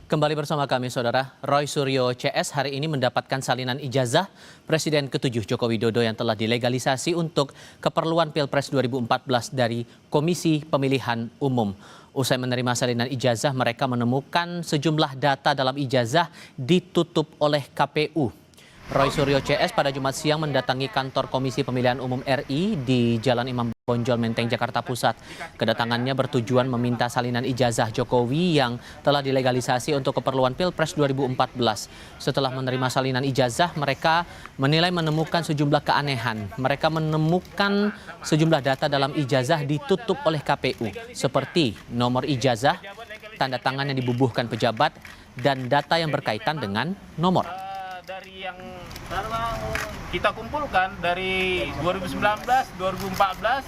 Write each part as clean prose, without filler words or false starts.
Kembali bersama kami, Saudara. Roy Suryo CS hari ini mendapatkan salinan ijazah Presiden ke-7 Joko Widodo yang telah dilegalisasi untuk keperluan Pilpres 2014 dari Komisi Pemilihan Umum. Usai menerima salinan ijazah, mereka menemukan sejumlah data dalam ijazah ditutup oleh KPU. Roy Suryo CS pada Jumat siang mendatangi kantor Komisi Pemilihan Umum RI di Jalan Imam Bonjol, Menteng, Jakarta Pusat. Kedatangannya bertujuan meminta salinan ijazah Jokowi yang telah dilegalisasi untuk keperluan Pilpres 2014. Setelah menerima salinan ijazah, mereka menilai menemukan sejumlah keanehan. Mereka menemukan sejumlah data dalam ijazah ditutup oleh KPU, seperti nomor ijazah, tanda tangan yang dibubuhkan pejabat, dan data yang berkaitan dengan nomor. Dari yang kita kumpulkan dari 2019, 2014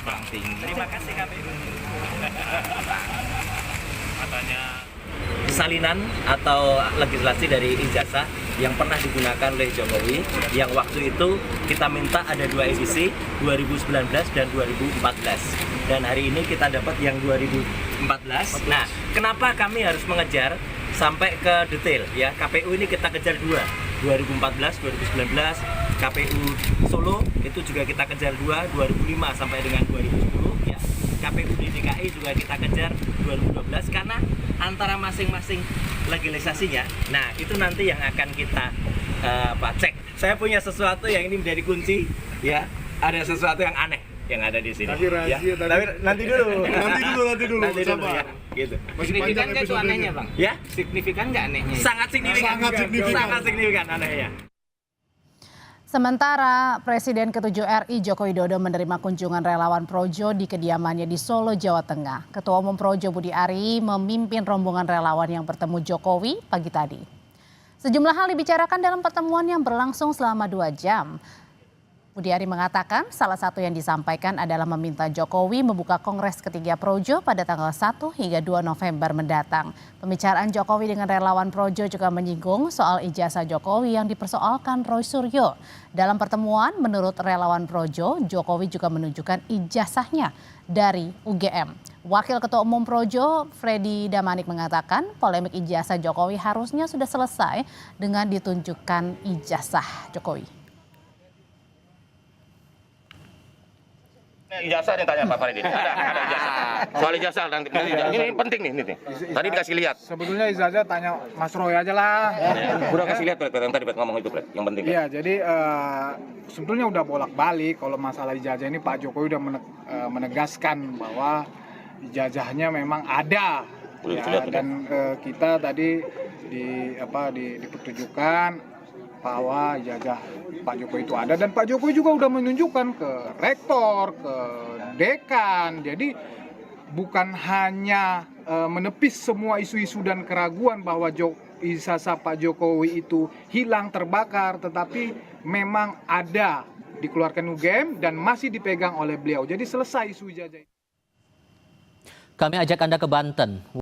kurang tinggi. Terima kasih KPU. Katanya Salinan atau legislasi dari ijazah yang pernah digunakan oleh Jokowi, yang waktu itu kita minta ada 2 edisi, 2019 dan 2014. Dan hari ini kita dapat yang 2014. Nah, kenapa kami harus mengejar sampai ke detail ya? KPU ini kita kejar 2014, 2019, KPU Solo itu juga kita kejar 2005 sampai dengan 2010 ya. KPU di DKI juga kita kejar 2012 karena antara masing-masing legislasinya. Nah, itu nanti yang akan kita cek. Saya punya sesuatu yang ini menjadi kunci ya. Ada sesuatu yang aneh yang ada di sini. Tapi rahasia ya. tadi. Tapi nanti dulu. Nanti dulu. Sabar. Ya. Gitu. signifikan nggak itu anehnya, Bang? Ya, Signifikan nggak anehnya? sangat signifikan. Sangat signifikan anehnya. Sementara Presiden ke-7 RI Joko Widodo menerima kunjungan relawan Projo di kediamannya di Solo, Jawa Tengah. Ketua Umum Projo Budi Ari memimpin rombongan relawan yang bertemu Jokowi pagi tadi. Sejumlah hal dibicarakan dalam pertemuan yang berlangsung selama 2 jam. Budi Ari mengatakan salah satu yang disampaikan adalah meminta Jokowi membuka Kongres ketiga Projo pada tanggal 1 hingga 2 November mendatang. Pembicaraan Jokowi dengan relawan Projo juga menyinggung soal ijazah Jokowi yang dipersoalkan Roy Suryo. Dalam pertemuan, menurut relawan Projo, Jokowi juga menunjukkan ijazahnya dari UGM. Wakil Ketua Umum Projo, Freddy Damanik mengatakan polemik ijazah Jokowi harusnya sudah selesai dengan ditunjukkan ijazah Jokowi. Ijazah yang tanya Pak Farid. Ada ijazah. Soal ijazah nanti ini penting nih. Tadi dikasih lihat. Sebetulnya ijazah tanya Mas Roy aja lah. Udah kasih lihat yang tadi ngomong itu, Pret. Yang penting. Iya, jadi sebetulnya udah bolak-balik kalau masalah ijazah ini Pak Jokowi udah menegaskan bahwa ijazahnya memang ada. Ya, dan kita tadi dipertunjukkan bahwa ijazah Pak Jokowi itu ada, dan Pak Jokowi juga udah menunjukkan ke rektor, ke dekan. Jadi bukan hanya menepis semua isu-isu dan keraguan bahwa ijazah Pak Jokowi itu hilang, terbakar, tetapi memang ada dikeluarkan UGM dan masih dipegang oleh beliau. Jadi selesai isu ijazah. Kami ajak Anda ke Banten.